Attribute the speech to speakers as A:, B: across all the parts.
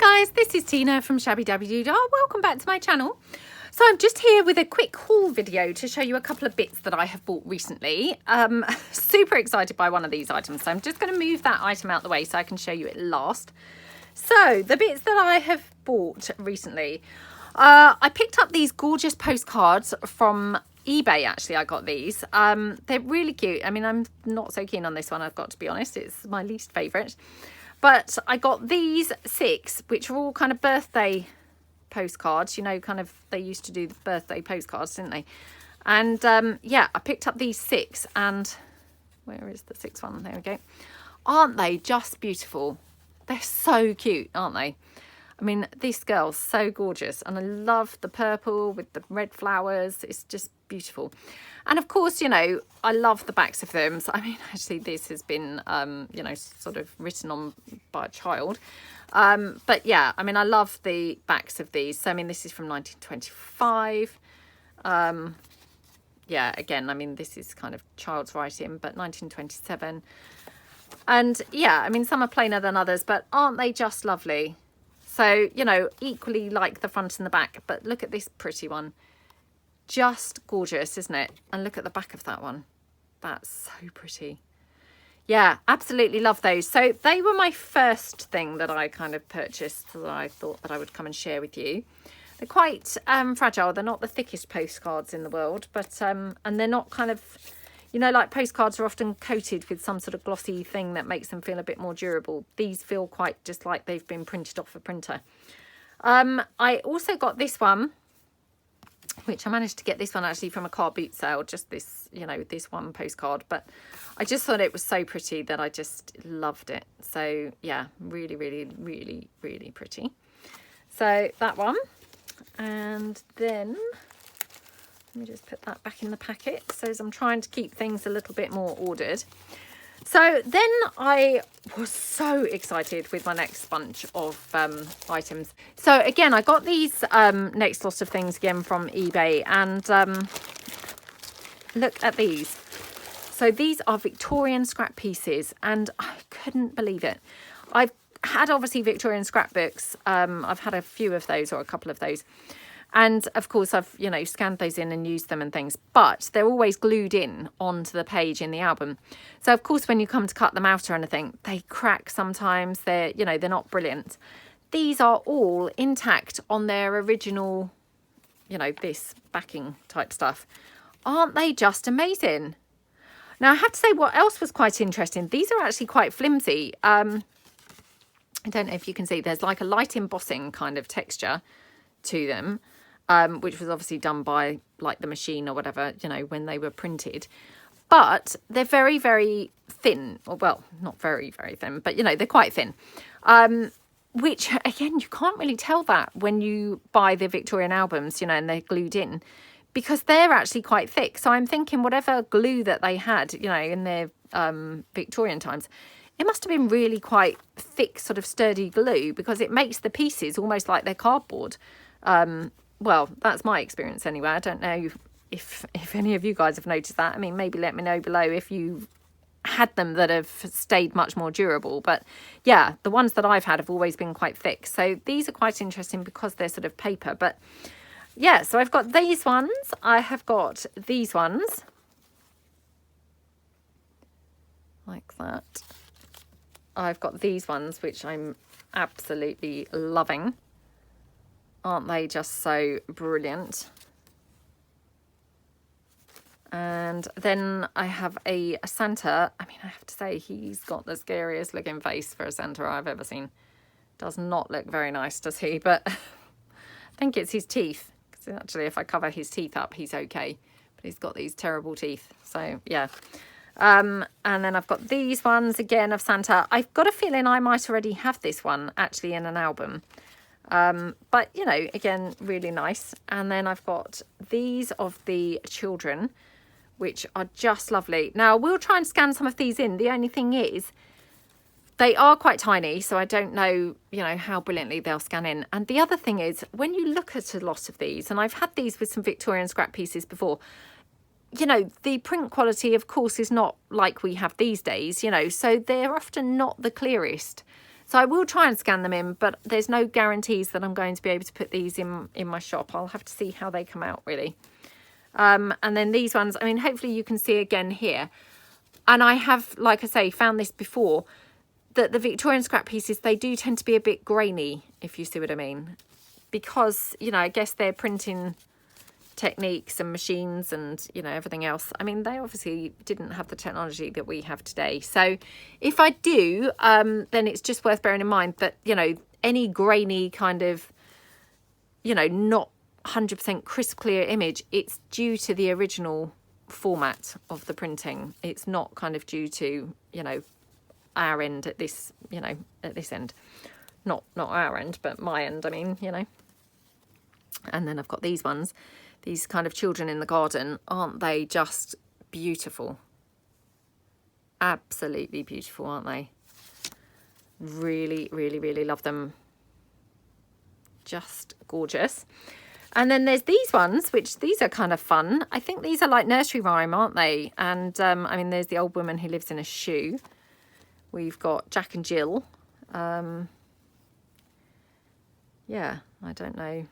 A: Hi guys, this is Tina from Shabby Dabby Doodah. Welcome back to my channel. So I'm just here with a quick haul video to show you a couple of bits that I have bought recently. Super excited by one of these items, so I'm just going to move that item out the way so I can show you it last. So the bits that I have bought recently, I picked up these gorgeous postcards from eBay. Actually, I got these. They're really cute. I mean, I'm not so keen on this one, I've got to be honest. It's my least favourite. But I got these 6, which are all kind of birthday postcards. You know, kind of, they used to do the birthday postcards, didn't they? And yeah, I picked up these 6, and where is the 6th one? There we go. Aren't they just beautiful? They're so cute, aren't they? I mean, this girl's so gorgeous, and I love the purple with the red flowers. It's just beautiful. And of course, you know, I love the backs of them. So, I mean, actually this has been, you know, sort of written on by a child. But yeah, I mean, I love the backs of these. So, I mean, this is from 1925. Yeah, again, I mean, this is kind of child's writing, but 1927. And yeah, I mean, some are plainer than others, but aren't they just lovely? So, you know, equally like the front and the back, but look at this pretty one. Just gorgeous, isn't it? And look at the back of that one. That's so pretty. Yeah, absolutely love those. So they were my first thing that I kind of purchased that I thought that I would come and share with you. They're quite fragile. They're not the thickest postcards in the world, but and they're not kind of, you know, like postcards are often coated with some sort of glossy thing that makes them feel a bit more durable. These feel quite just like they've been printed off a printer. I also got this one, which I managed to get this one actually from a car boot sale, just this, you know, this one postcard, but I just thought it was so pretty that I just loved it. So yeah, really, really, really, really pretty. So that one, and then let me just put that back in the packet. So as I'm trying to keep things a little bit more ordered. So then I was so excited with my next bunch of items. So again, I got these next lot of things again from eBay, and look at these. So these are Victorian scrap pieces, and I couldn't believe it. I've had obviously Victorian scrapbooks. I've had a few of those, or a couple of those. And of course, I've, you know, scanned those in and used them and things, but they're always glued in onto the page in the album. So of course, when you come to cut them out or anything, they crack sometimes. They're, you know, they're not brilliant. These are all intact on their original, you know, this backing type stuff. Aren't they just amazing? Now, I have to say what else was quite interesting. These are actually quite flimsy. I don't know if you can see, there's like a light embossing kind of texture to them. Which was obviously done by like the machine or whatever, you know, when they were printed. But they're very, very thin. Or, well, not very, very thin, but, you know, they're quite thin. Which, again, you can't really tell that when you buy the Victorian albums, you know, and they're glued in. Because they're actually quite thick. So I'm thinking whatever glue that they had, you know, in their Victorian times, it must have been really quite thick, sort of sturdy glue, because it makes the pieces almost like they're cardboard. Well, that's my experience anyway. I don't know if any of you guys have noticed that. I mean, maybe let me know below if you had them that have stayed much more durable. But yeah, the ones that I've had have always been quite thick. So these are quite interesting because they're sort of paper. But yeah, so I've got these ones. I have got these ones. Like that. I've got these ones, which I'm absolutely loving. Aren't they just so brilliant? And then I have a Santa. I mean, I have to say, he's got the scariest looking face for a Santa I've ever seen. Does not look very nice, does he? But I think it's his teeth. Because actually, if I cover his teeth up, he's okay. But he's got these terrible teeth. So, yeah. And then I've got these ones, again, of Santa. I've got a feeling I might already have this one, actually, in an album. But, you know, again, really nice. And then I've got these of the children, which are just lovely. Now, we'll try and scan some of these in. The only thing is, they are quite tiny, so I don't know, you know, how brilliantly they'll scan in. And the other thing is, when you look at a lot of these, and I've had these with some Victorian scrap pieces before, you know, the print quality, of course, is not like we have these days, you know, so they're often not the clearest. So I will try and scan them in, but there's no guarantees that I'm going to be able to put these in my shop. I'll have to see how they come out, really. And then these ones, I mean, hopefully you can see again here. And I have, like I say, found this before, that the Victorian scrap pieces, they do tend to be a bit grainy, if you see what I mean. Because, you know, I guess they're printing techniques and machines and, you know, everything else. I mean, they obviously didn't have the technology that we have today. So if I do, then it's just worth bearing in mind that, you know, any grainy kind of, you know, not 100% crisp clear image, it's due to the original format of the printing. It's not kind of due to, you know, our end at this, you know, at this end. Not our end, but my end, I mean, you know. And then I've got these ones. These kind of children in the garden, aren't they just beautiful? Absolutely beautiful, aren't they? Really, really, really love them. Just gorgeous. And then there's these ones, which these are kind of fun. I think these are like nursery rhyme, aren't they? And I mean, there's the old woman who lives in a shoe. We've got Jack and Jill. Yeah, I don't know.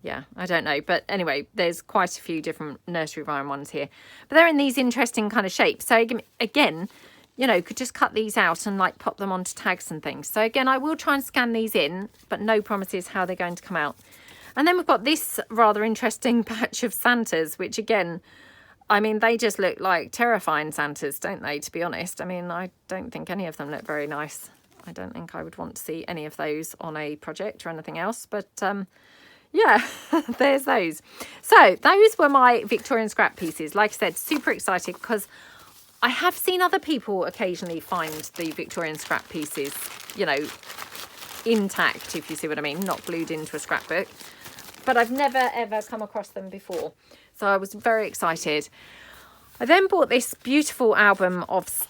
A: Yeah, I don't know. But anyway, there's quite a few different nursery rhyme ones here. But they're in these interesting kind of shapes. So again, you know, could just cut these out and like pop them onto tags and things. So again, I will try and scan these in, but no promises how they're going to come out. And then we've got this rather interesting patch of Santas, which again, I mean, they just look like terrifying Santas, don't they, to be honest? I mean, I don't think any of them look very nice. I don't think I would want to see any of those on a project or anything else. But yeah, there's those. So those were my Victorian scrap pieces. Like I said, super excited because I have seen other people occasionally find the Victorian scrap pieces, you know, intact, if you see what I mean, not glued into a scrapbook. But I've never, ever come across them before. So I was very excited. I then bought this beautiful album of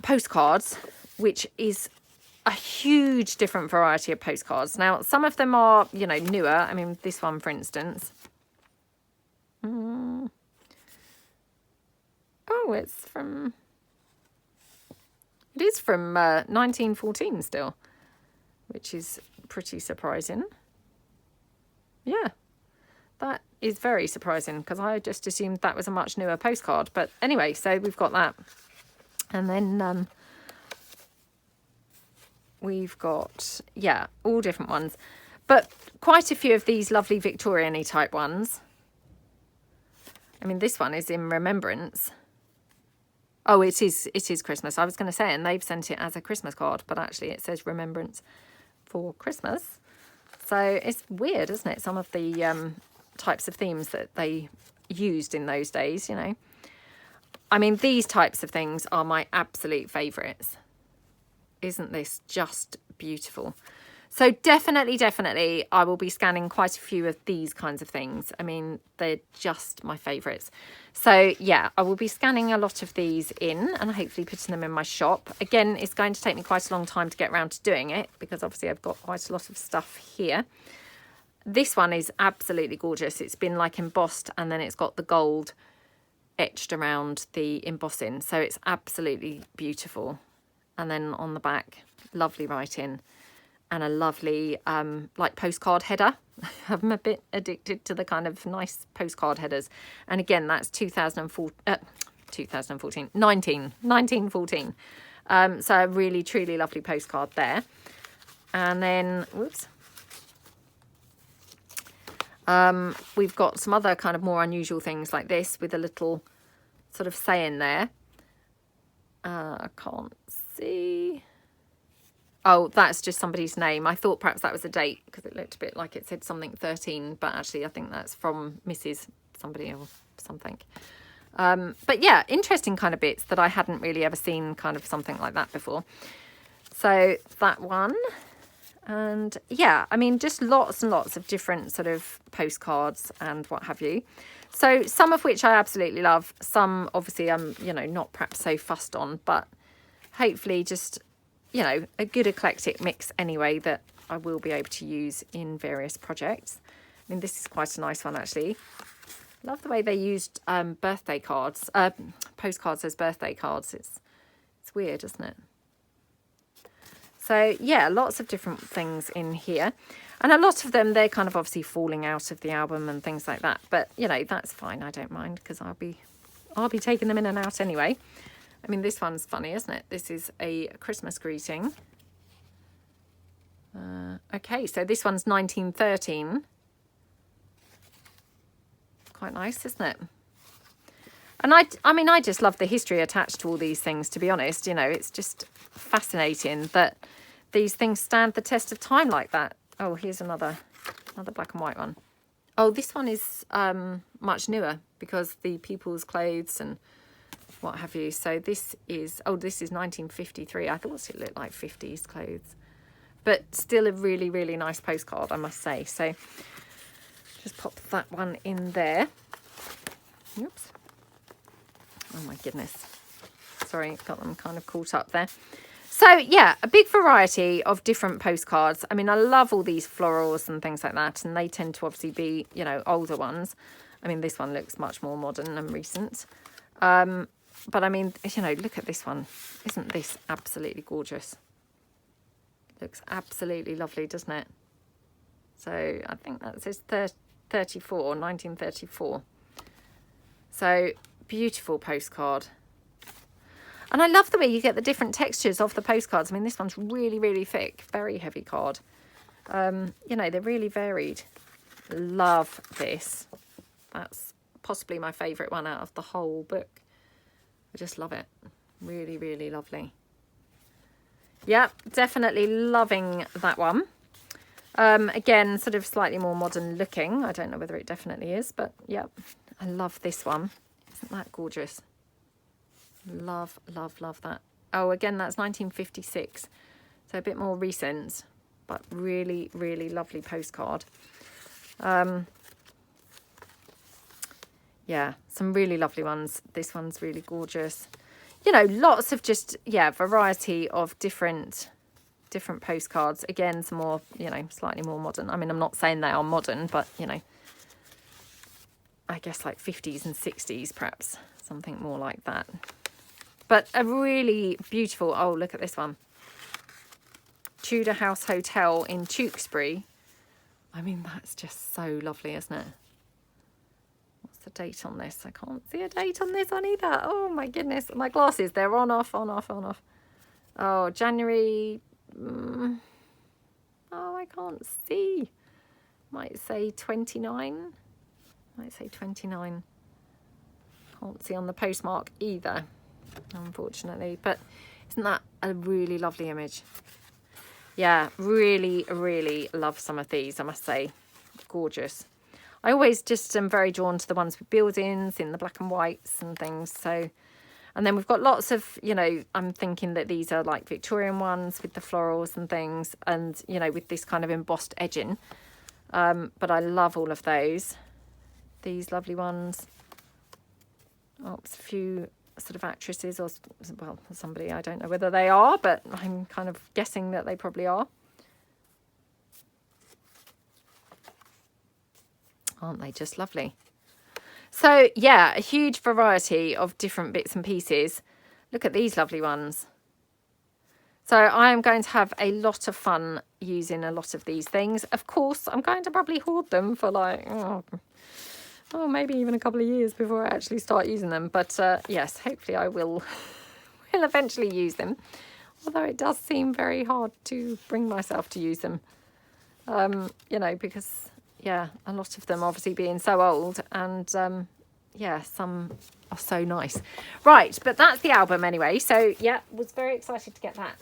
A: postcards, which is a huge different variety of postcards. Now, some of them are, you know, newer. I mean, this one, for instance. Oh, it's from... It is from 1914 still, which is pretty surprising. Yeah, that is very surprising because I just assumed that was a much newer postcard. But anyway, so we've got that. And then... we've got, yeah, all different ones, but quite a few of these lovely Victorian-y type ones. I mean, this one is in remembrance. Oh, it is Christmas. I was going to say, and they've sent it as a Christmas card, but actually it says remembrance for Christmas. So it's weird, isn't it? Some of the types of themes that they used in those days, you know. I mean, these types of things are my absolute favourites. Isn't this just beautiful? So definitely, I will be scanning quite a few of these kinds of things. I mean, they're just my favourites. So yeah, I will be scanning a lot of these in and hopefully putting them in my shop. Again, it's going to take me quite a long time to get around to doing it because obviously I've got quite a lot of stuff here. This one is absolutely gorgeous. It's been like embossed and then it's got the gold etched around the embossing. So it's absolutely beautiful. And then on the back, lovely writing and a lovely like postcard header. I'm a bit addicted to the kind of nice postcard headers. And again, that's 1914. So a really, truly lovely postcard there. And then, whoops. We've got some other kind of more unusual things like this with a little sort of saying there. I can't see. Oh, that's just somebody's name. I thought perhaps that was a date because it looked a bit like it said something 13, but actually I think that's from Mrs. somebody or something. But yeah, interesting kind of bits that I hadn't really ever seen kind of something like that before. So that one. And yeah, I mean, just lots and lots of different sort of postcards and what have you. So some of which I absolutely love. Some obviously I'm, you know, not perhaps so fussed on, but hopefully just, you know, a good eclectic mix anyway that I will be able to use in various projects. I mean, this is quite a nice one actually. Love the way they used birthday cards, postcards as birthday cards. It's weird, isn't it? So yeah, lots of different things in here. And a lot of them, they're kind of obviously falling out of the album and things like that. But, you know, that's fine. I don't mind because I'll be taking them in and out anyway. I mean, this one's funny, isn't it? This is a Christmas greeting. Okay, so this one's 1913. Quite nice, isn't it? And I mean, I just love the history attached to all these things, to be honest. You know, it's just fascinating that these things stand the test of time like that. Oh, here's another black and white one. Oh, this one is much newer because the people's clothes and what have you. So this is 1953. I thought it looked like 50s clothes. But still a really, really nice postcard, I must say. So just pop that one in there. Oops. Oh my goodness. Sorry, got them kind of caught up there. So yeah, a big variety of different postcards. I mean, I love all these florals and things like that. And they tend to obviously be, you know, older ones. I mean, this one looks much more modern and recent. But I mean, you know, look at this one. Isn't this absolutely gorgeous? Looks absolutely lovely, doesn't it? So I think that says 1934. So beautiful postcard. And I love the way you get the different textures of the postcards. I mean, this one's really, really thick, very heavy card. You know, they're really varied. Love this. That's possibly my favourite one out of the whole book. I just love it. Really, really lovely. Yeah, definitely loving that one. Again, sort of slightly more modern looking. I don't know whether it definitely is, but yeah, I love this one. Isn't that gorgeous? Love, love, love that. Oh, again, that's 1956. So a bit more recent, but really, really lovely postcard. Yeah, some really lovely ones. This one's really gorgeous. You know, lots of just, yeah, variety of different postcards. Again, some more, you know, slightly more modern. I mean, I'm not saying they are modern, but, you know, I guess like 50s and 60s, perhaps. Something more like that. But a really beautiful, oh, look at this one. Tudor House Hotel in Tewkesbury. I mean, that's just so lovely, isn't it? What's the date on this? I can't see a date on this one either. Oh, my goodness. My glasses, they're on, off, on, off, on, off. Oh, January. Oh, I can't see. Might say 29. Might say 29. Can't see on the postmark either, unfortunately. But isn't that a really lovely image? Yeah, really, really love some of these, I must say. Gorgeous. I always just am very drawn to the ones with buildings in the black and whites and things. So, and then we've got lots of, you know, I'm thinking that these are like Victorian ones with the florals and things, and, you know, with this kind of embossed edging. But I love all of those. These lovely ones. Oh, it's a few sort of actresses or, well, somebody, I don't know whether they are, but I'm kind of guessing that they probably are. Aren't they just lovely? So yeah, a huge variety of different bits and pieces. Look at these lovely ones. So I am going to have a lot of fun using a lot of these things. Of course, I'm going to probably hoard them for like, oh, maybe even a couple of years before I actually start using them. But yes, hopefully I will eventually use them. Although it does seem very hard to bring myself to use them. You know, because, yeah, a lot of them obviously being so old. And, yeah, some are so nice. Right, but that's the album anyway. So, yeah, was very excited to get that.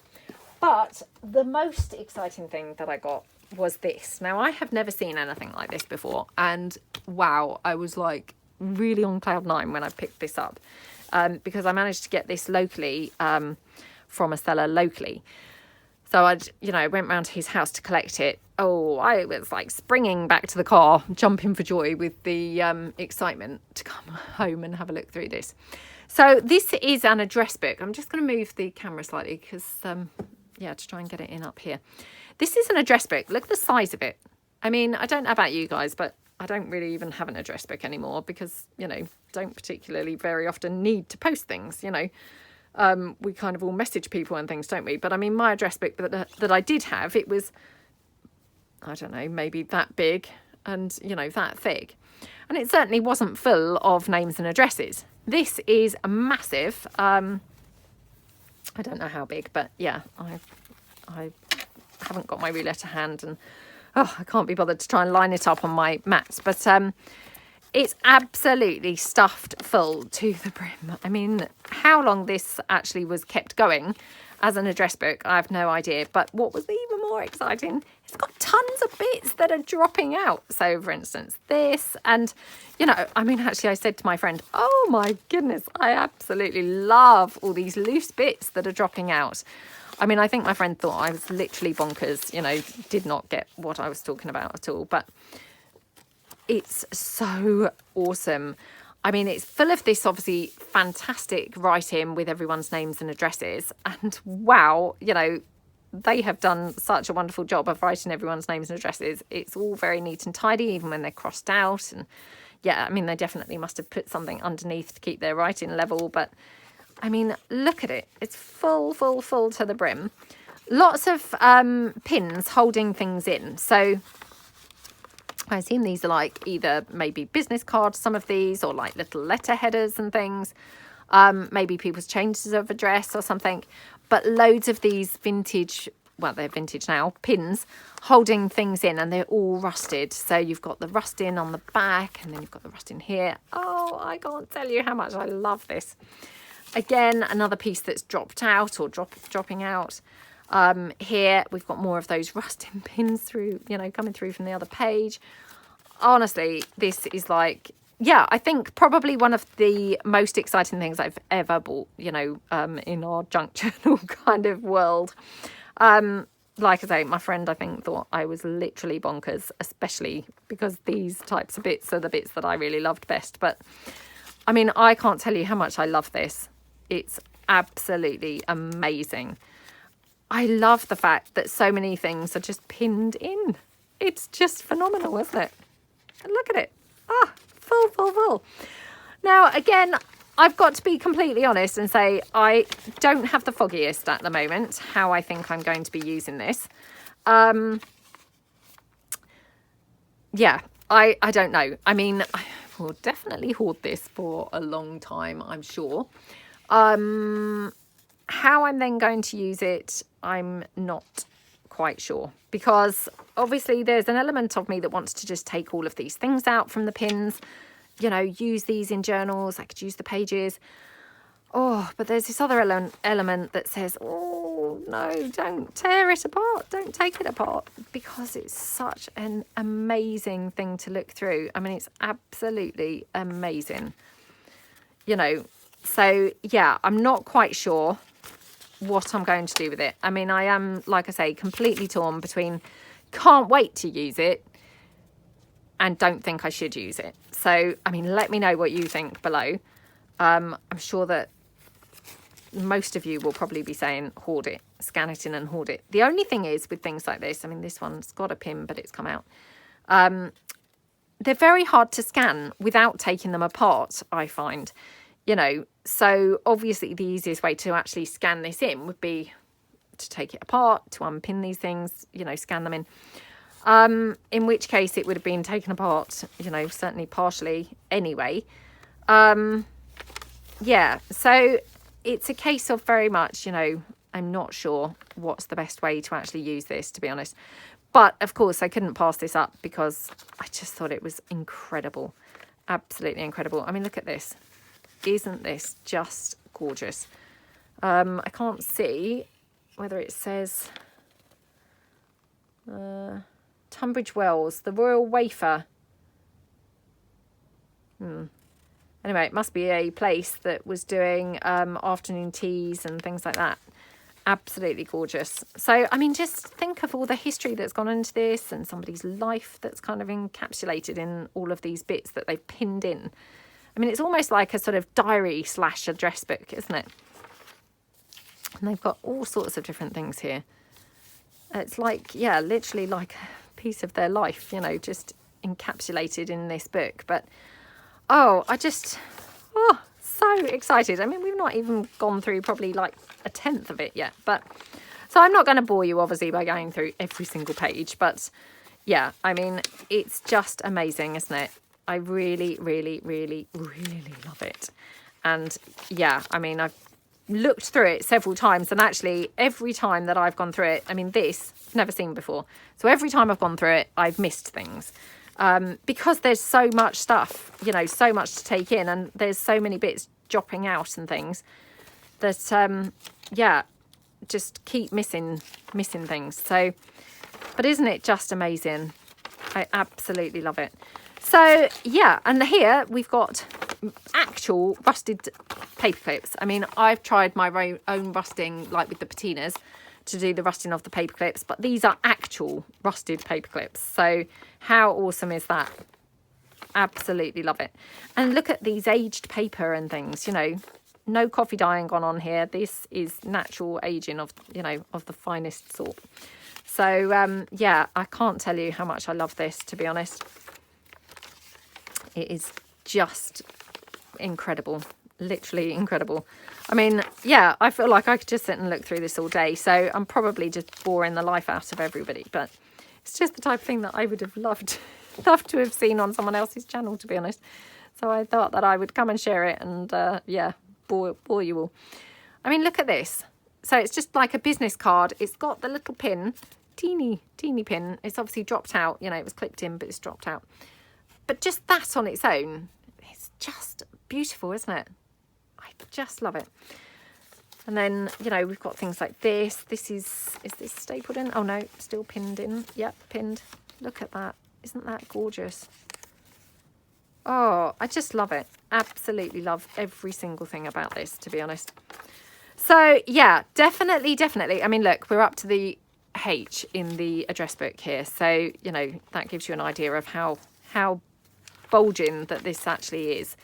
A: But the most exciting thing that I got was this. Now, I have never seen anything like this before, and wow, I was like really on cloud nine when I picked this up, because I managed to get this locally, from a seller locally. So I went round to his house to collect it. Oh, I was like springing back to the car, jumping for joy with the excitement to come home and have a look through this. So this is an address book. I'm just going to move the camera slightly because, yeah, to try and get it in up here. This is an address book. Look at the size of it. I mean, I don't know about you guys, but I don't really even have an address book anymore because, you know, don't particularly very often need to post things, you know. we kind of all message people and things, don't we? But I mean, my address book that I did have, it was, I don't know, maybe that big and, you know, that thick. And it certainly wasn't full of names and addresses. This is a massive. I don't know how big, but yeah, I haven't got my ruler to hand, and I can't be bothered to try and line it up on my mat. But it's absolutely stuffed full to the brim. I mean, how long this actually was kept going as an address book, I have no idea. But what was even more exciting, it's got tons of bits that are dropping out. So, for instance, this, and, you know, I mean, actually, I said to my friend, oh my goodness, I absolutely love all these loose bits that are dropping out. I mean, I think my friend thought I was literally bonkers, you know, did not get what I was talking about at all. But it's so awesome. I mean, it's full of this obviously fantastic writing with everyone's names and addresses. And wow, you know, they have done such a wonderful job of writing everyone's names and addresses. It's all very neat and tidy, even when they're crossed out. And yeah, I mean, they definitely must have put something underneath to keep their writing level. But I mean, look at it. It's full to the brim. Lots of pins holding things in. So I assume these are like either maybe business cards, some of these, or like little letter headers and things. Maybe people's changes of address or something. But loads of these vintage, well, they're vintage now, pins holding things in, and they're all rusted. So you've got the rusting on the back, and then you've got the rusting here. Oh, I can't tell you how much I love this. Again, another piece that's dropped out or dropping out. Here we've got more of those rusting pins through, you know, coming through from the other page. Honestly, this is like, yeah, I think probably one of the most exciting things I've ever bought, you know, in our junk journal kind of world. Like I say, my friend, I think, thought I was literally bonkers, especially because these types of bits are the bits that I really loved best. But I mean, I can't tell you how much I love this. It's absolutely amazing. I love the fact that so many things are just pinned in. It's just phenomenal, isn't it? And look at it. Ah, full. Now, again, I've got to be completely honest and say I don't have the foggiest at the moment how I think I'm going to be using this. Yeah, I don't know. I mean, I will definitely hoard this for a long time, I'm sure. How I'm then going to use it, I'm not quite sure, because obviously there's an element of me that wants to just take all of these things out from the pins, you know, use these in journals. I could use the pages. Oh, but there's this other element that says, oh no, don't tear it apart, don't take it apart, because it's such an amazing thing to look through. I mean, it's absolutely amazing, you know. So yeah, I'm not quite sure what I'm going to do with it. I mean, I am, like I say, completely torn between can't wait to use it and don't think I should use it. So, I mean, let me know what you think below. I'm sure that most of you will probably be saying hoard it, scan it in and hoard it. The only thing is with things like this, I mean, this one's got a pin, but it's come out. They're very hard to scan without taking them apart, I find. You know, so obviously the easiest way to actually scan this in would be to take it apart, to unpin these things, you know, scan them in which case it would have been taken apart, you know, certainly partially anyway. Yeah, so it's a case of very much, you know, I'm not sure what's the best way to actually use this, to be honest. But of course I couldn't pass this up because I just thought it was incredible. Absolutely incredible. I mean, look at this. Isn't this just gorgeous? I can't see whether it says Tunbridge Wells, the Royal Wafer. Anyway, it must be a place that was doing afternoon teas and things like that. Absolutely gorgeous. So, I mean, just think of all the history that's gone into this and somebody's life that's kind of encapsulated in all of these bits that they've pinned in. I mean, it's almost like a sort of diary / address book, isn't it? And they've got all sorts of different things here. It's like, yeah, literally like a piece of their life, you know, just encapsulated in this book. But, oh, so excited. I mean, we've not even gone through probably like a tenth of it yet, but so I'm not going to bore you obviously by going through every single page, but yeah, I mean, it's just amazing, isn't it? I really, really, really, really love it. And yeah, I mean, I've looked through it several times, and actually every time that I've gone through it, I mean, this I've never seen before. So every time I've gone through it, I've missed things. Because there's so much stuff, you know, so much to take in, and there's so many bits dropping out and things that, yeah, just keep missing things. So, but isn't it just amazing? I absolutely love it. So, yeah, and here we've got actual rusted paper clips. I mean, I've tried my own rusting, like with the patinas, to do the rusting of the paper clips, but these are actual rusted paper clips. So how awesome is that? Absolutely love it. And look at these aged paper and things, you know, no coffee dyeing gone on here. This is natural aging of, you know, of the finest sort. So yeah, I can't tell you how much I love this, to be honest. It is just incredible, literally incredible. I mean, yeah, I feel like I could just sit and look through this all day. So I'm probably just boring the life out of everybody, but it's just the type of thing that I would have loved to have seen on someone else's channel, to be honest. So I thought that I would come and share it and yeah, bore you all. I mean, look at this. So it's just like a business card. It's got the little pin, teeny pin. It's obviously dropped out. You know, it was clipped in, but it's dropped out. But just that on its own, it's just beautiful, isn't it? I just love it. And then, you know, we've got things like this. This is this stapled in? Oh no, still pinned in. Yep, pinned. Look at that. Isn't that gorgeous? Oh, I just love it. Absolutely love every single thing about this, to be honest. So yeah, definitely. I mean, look, we're up to the H in the address book here. So, you know, that gives you an idea of how bulging that this actually is.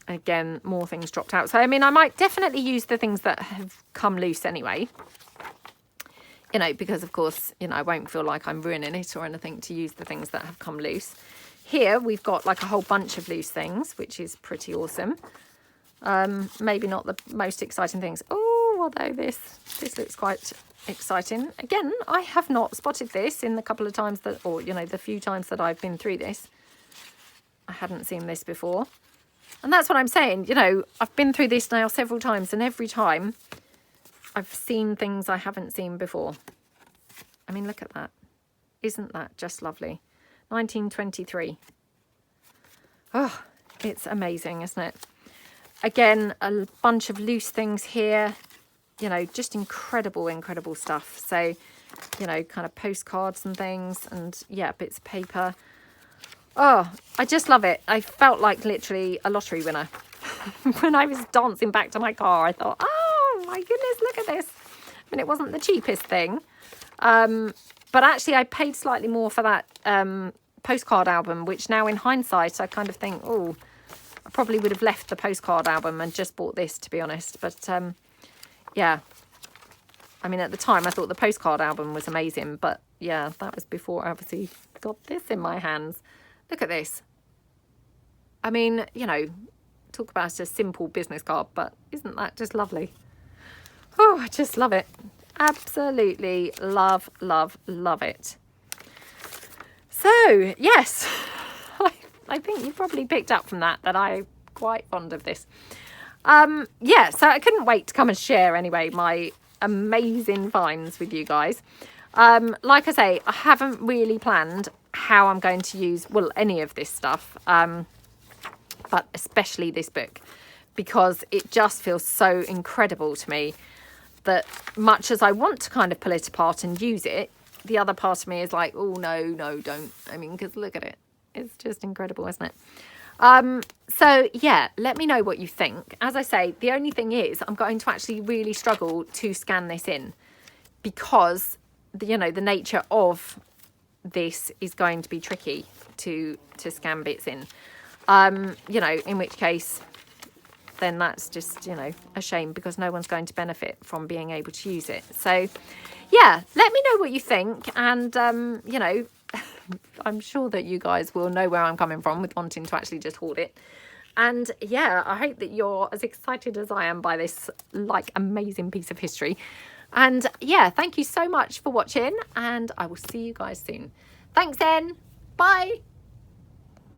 A: Again, more things dropped out. So, I mean, I might definitely use the things that have come loose anyway. You know, because of course, you know, I won't feel like I'm ruining it or anything to use the things that have come loose. Here, we've got like a whole bunch of loose things, which is pretty awesome. Maybe not the most exciting things. Oh, although this looks quite exciting. Again, I have not spotted this in the couple of times that, or, you know, the few times that I've been through this. I hadn't seen this before. And that's what I'm saying. You know, I've been through this now several times, and every time I've seen things I haven't seen before. I mean, look at that. Isn't that just lovely? 1923. Oh, it's amazing, isn't it? Again, a bunch of loose things here. You know, just incredible stuff. So, you know, kind of postcards and things, and yeah, bits of paper. Oh, I just love it. I felt like literally a lottery winner. When I was dancing back to my car, I thought, oh my goodness, look at this. I mean, it wasn't the cheapest thing. But actually I paid slightly more for that postcard album, which now in hindsight, I kind of think, oh, I probably would have left the postcard album and just bought this, to be honest. But yeah, I mean, at the time I thought the postcard album was amazing, but yeah, that was before I obviously got this in my hands. Look at this. I mean, you know, talk about a simple business card, but isn't that just lovely? Oh, I just love it. Absolutely love it. So, yes, I think you probably picked up from that I'm quite fond of this. Yeah, so I couldn't wait to come and share anyway my amazing finds with you guys. Like I say, I haven't really planned how I'm going to use, well, any of this stuff, but especially this book, because it just feels so incredible to me that much as I want to kind of pull it apart and use it, the other part of me is like, oh, no, don't. I mean, because look at it. It's just incredible, isn't it? So, yeah, let me know what you think. As I say, the only thing is I'm going to actually really struggle to scan this in because, you know, the nature of this is going to be tricky to scan bits in. You know, in which case then that's just, you know, a shame because no one's going to benefit from being able to use it. So yeah, let me know what you think, and you know, I'm sure that you guys will know where I'm coming from with wanting to actually just hoard it. And yeah, I hope that you're as excited as I am by this like amazing piece of history. And yeah, thank you so much for watching, and I will see you guys soon. Thanks then. Bye.